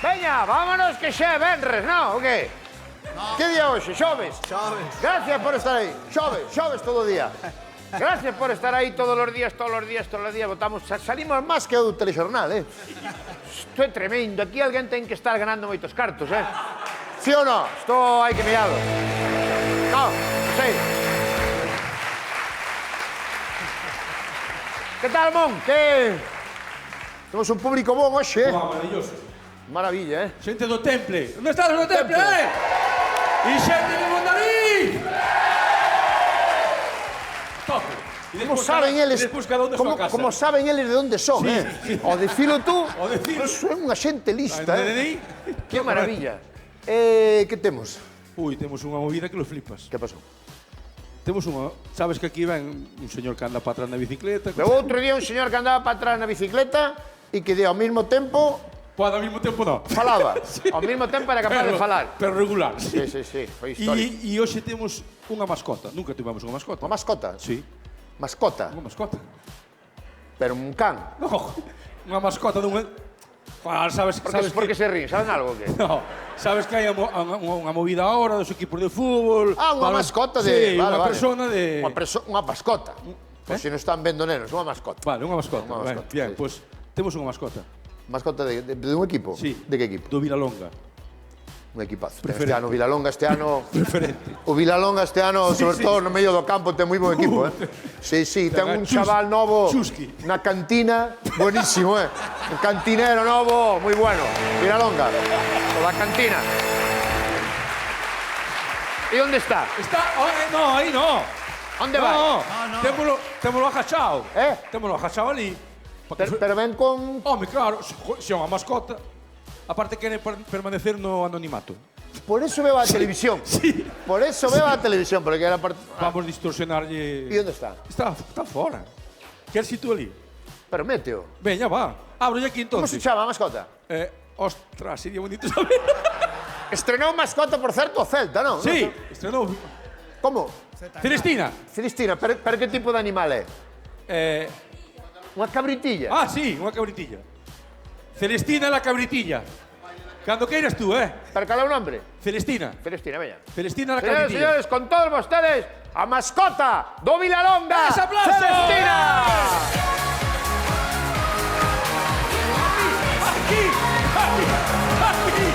Veña, vámonos que xa é venres, non? O que? Que día hoxe? Xoves? Xoves. Gracias por estar aí. Xoves todo o día. Gracias por estar aí todos os días. Votamos, salimos máis que o telexornal, Isto é tremendo. Aquí alguén ten que estar ganando moitos cartos, ¿Sí ou non? Isto hai que miralo. Non sei. Que tal, Mon? Que... Temos un público bon hoxe, Maravilloso. Maravilla, Xente do Temple. Onde estás no Temple, E xente de Mondariz! Tope. Como saben eles, Despois cada un da súa casa. como saben eles de onde son, Sí. O dicilo tú, O dicilo. son unha xente lista, Entendí? Que maravilla. Que temos? Ui, temos unha movida que lo flipas. Que pasou? Temos unha... Sabes que aquí ven un señor que anda para atrás na bicicleta. Pero outro día un señor que andaba para atrás na bicicleta e que ao mesmo tempo Pode ao mesmo tempo non. falaba. Ao mesmo tempo era capaz de falar. Pero regular. Sí, foi histórico. E hoxe temos unha mascota. Nunca tivemos unha mascota. Unha mascota? Sí, Mascota? unha mascota. Pero un can? No, unha mascota dunha... Sabes Por que se ríen? Saben algo que? No, sabes que hai unha movida ahora dos equipos de fútbol. Unha mascota de... Sí, unha persona de... Unha mascota. Por se non están vendo nenos, unha mascota. Vale, unha mascota. Unha mascota, Bien, sí. pois temos unha mascota. Mascota de un equipo? Sí. De que equipo? Do Vilalonga. Un equipazo. Preferente. Este ano, Vilalonga este ano... Preferente. O Vilalonga este ano, sobre todo no medio do campo, ten moi bon equipo, Sí, ten un chaval novo na cantina, buenísimo, Un cantinero novo, moi bueno. Vilalonga, o da cantina. E onde está? Está... no, aí no. Onde vai? No, témolo agachado. Témolo agachado ali. Pero ven con... Home, claro, se é unha mascota. Aparte quere permanecer no anonimato. Por eso veo a televisión. Sí. Por eso veo a televisión, porque era parte... Vamos distorsionarlle... E onde está? Está fora. Queres ir tú ali? Pero méteo. Veña, va. Ábrolle aquí Como se entonces. chama a mascota? Ostras, sería bonito saber. Estrenou mascota, por certo, o Celta, non? Sí, estrenou. Como? Celestina. Celestina, pero que tipo de animal é? Unha cabritilla? Sí, unha cabritilla. Celestina la cabritilla. Cando queiras tú, Pero cal é o nombre? Celestina. Celestina, veña. Celestina la Señores, cabritilla. señores, con todos vostedes, a mascota do Vilalonga, ¡Ese aplauso! Celestina! Aquí, aquí.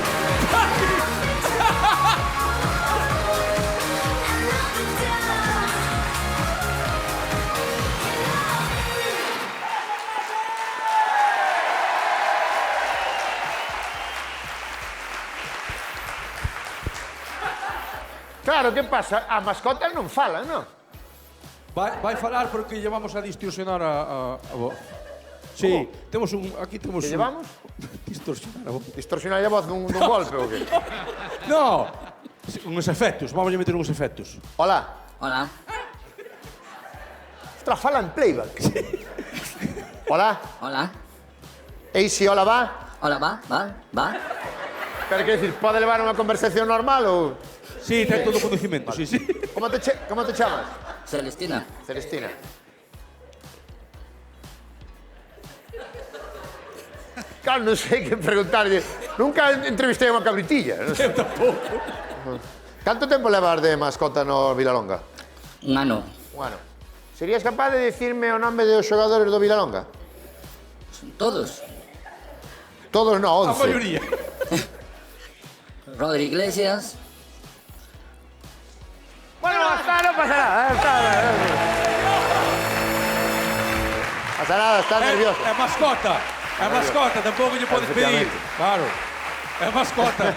Claro, que pasa? A mascota non fala, non? Vai falar porque llevamos a distorsionar a voz. Sí, temos aquí temos Que llevamos? distorsionar a voz. Distorsionar a voz dun golpe ou que? No, uns efectos, vamos a meter uns efectos. Hola. Hola. Ostras, fala en playback. Hola. Hola. E si hola va? Hola, va. Pero que decir, pode levar unha conversación normal ou... Sí, ten todo o conocimiento, sí. Como te chamas? Celestina. Celestina. Claro, non sei que preguntarlle. Nunca entrevistei a unha cabritilla. Non sei. Eu tampouco. Canto tempo levas de mascota no Vilalonga? Un ano. Un ano. Serías capaz de dicirme o nome dos xogadores do Vilalonga? Todos. Todos no, A 11. maioría. Rodri Iglesias. Bueno, hasta no pasa nada. Pasa nada, estás nervioso. É mascota. É mascota, tampouco lle podes pedir. Claro. É mascota.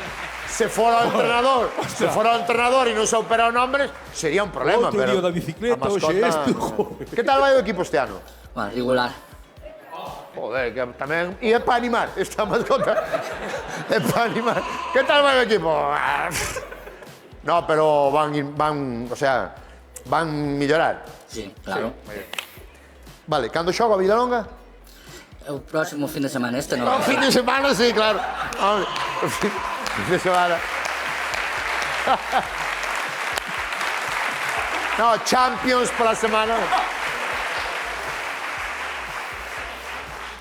Se fora o entrenador, e non se opera o nombre, sería un problema. Outro pero día da bicicleta, a mascota- hoxe isto, joder. Que tal vai o equipo este ano? Bueno, regular. Joder, que tamén... E é para animar, esta mascota. É para animar. Que tal vai o equipo? No, pero van mellorar. Sí, claro. Vale, cando xoga a Vilalonga? O próximo fin de semana, este no. O fin de semana, sí, claro. O fin de semana. No, Champions pola semana.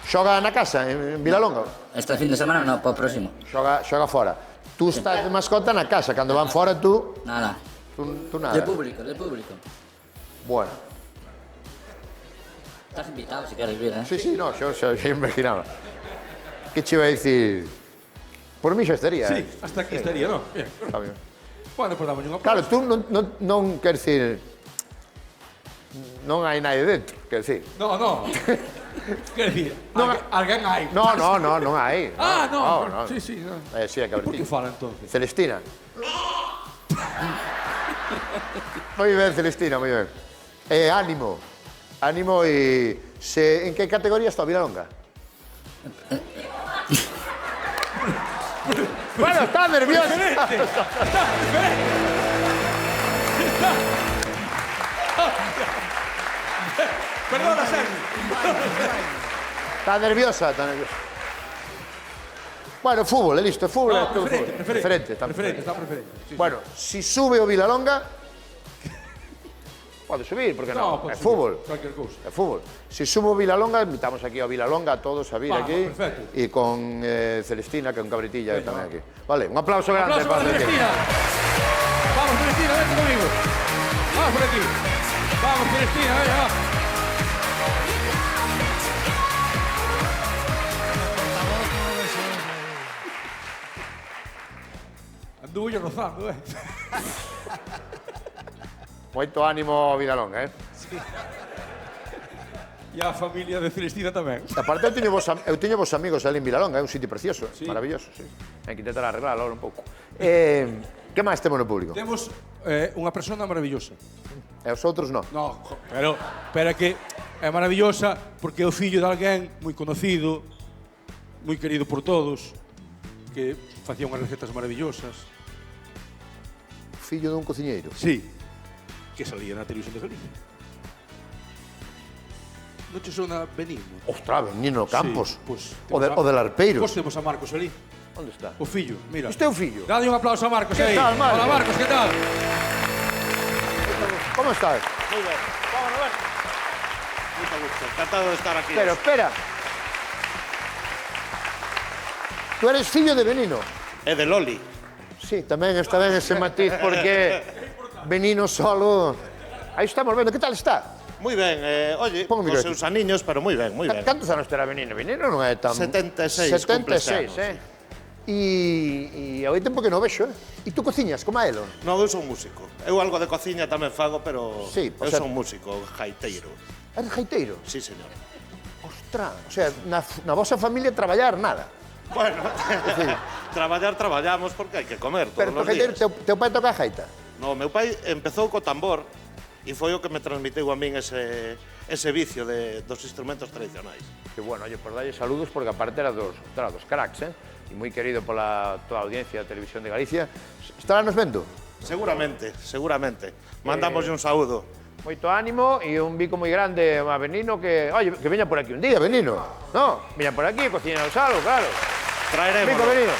Xoga na casa, en Vilalonga? Este fin de semana no, para o próximo. Xoga fora. Tú estás de mascota na casa, cando van fora tú... Nada. Tú nada. De público, de público. Bueno. Estás invitado si quieres vir, ¿eh? Sí, sí, no, yo imaginaba. Que che iba a dicir? Por mí xa estaría, Sí, hasta aquí estaría, non? Bien. Está bien. Bueno, pues damos un Claro, aplauso. tú non quer dicir... Non hai nadie dentro, quer dicir. No. Quer dicir, Non, alguén hai. non hai. Ah, no. Sí, sí. No. Sí, é Por que cabritín. fala entonces? Celestina. Moi ben, Celestina, moi ben. Ánimo. Ánimo e... En que categoría está Vilalonga? Bueno, está nervioso. Perdona, Sergio. Está nerviosa. Bueno, fútbol, listo. Fútbol. No, preferente. Está Preferente, está preferente. Sí. Bueno, si sube o Vilalonga, pode subir, porque non? pode É subir, fútbol. Cualquier cousa. É fútbol. Si subo o Vilalonga, invitamos aquí ao Vilalonga a todos a vir Vamos, aquí. perfecto. E con Celestina, que é un cabritilla tamén aquí. Vale, un aplauso grande Aplauso para Celestina. Vamos, Celestina, vente conmigo. Vamos por aquí. Vamos, Celestina, venga, va. Anduvo yo rozando, Moito ánimo ao Vilalonga, E a familia de Celestina tamén. E aparte, eu teño vos amigos ali en Vilalonga, é un sitio precioso, maravilloso, sí. Hai que intentar arreglarlo ahora un pouco. Que máis temos no público? Temos unha persona maravillosa. E os outros non? No, pero que é maravillosa porque é o fillo de alguén moi conocido, moi querido por todos, que facía unhas recetas maravillosas. Fillo dun cociñeiro. Sí, que salía na televisión de Galicia. Non che sona Benigno? Ostras, Benigno Campos. Sí, pues, O del Arpeiros. Pois temos a Marcos ali. Onde está? O fillo, mira. Isto é o fillo. Dade un aplauso a Marcos Que aí. tal, Marcos? Hola, Marcos, que tal? Como estás? Muy bien. Vamos a ver. Mucho gusto. Encantado de estar aquí. Pero espera. Tú eres fillo de Benino. É de Loli. Sí, tamén está ben ese matiz porque Benino solo... Aí estamos vendo, que tal está? Muy ben. Oye, Pongo o cos micro seus aniños, pero muy ben, muy ben. Cantos anos terá Benino? Benino non é tan... 76 cumple este 76, ano, E hai tempo que non vexo, E tú cociñas, como a elo? Non, eu son músico. Eu algo de cociña tamén fago, pero Sí, o eu sea- son músico, gaiteiro. Eres gaiteiro? Sí, señor. Ostras, o sea, na vosa familia traballar nada. Bueno, traballamos porque hai que comer todos Pero os tu gaiteiro, días. teu pai toca a gaita? No, meu pai empezou co tambor e foi o que me transmitiu a min ese vicio dos instrumentos tradicionais. Que bueno, oye, pues dalle saludos porque aparte era dos cracks, E moi querido pola toda a audiencia da Televisión de Galicia. Estará nos vendo? Seguramente. Mandamos un saúdo. Moito ánimo e un bico moi grande a Benino que... Oye, que veña por aquí un día, Benino. No, veña por aquí, cociñanos algo, claro. Traeremos. Bico, Benino.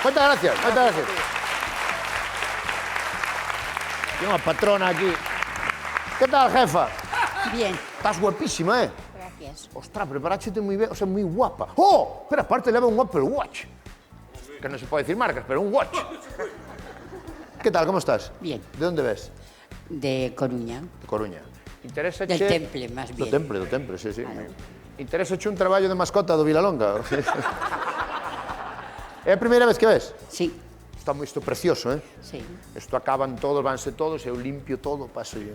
Moitas gracias, moitas gracias. Ten unha patrona aquí. Que tal, jefa? Bien, Estás guapísima, gracias. Ostras, preparaste moi ben, o sea, moi guapa. Oh, pero aparte leva un Apple Watch. Que non se pode decir marcas, pero un watch. Que tal, como estás? Bien. De onde ves? De Coruña. De Coruña. Interesa Del Temple, más bien. Do Temple, sí, sí. Interesa un traballo de mascota do Vilalonga? É a primeira vez que ves? Sí, Está moi isto precioso, sí. Isto acaban todos, vanse todos, eu limpio todo, paso yo.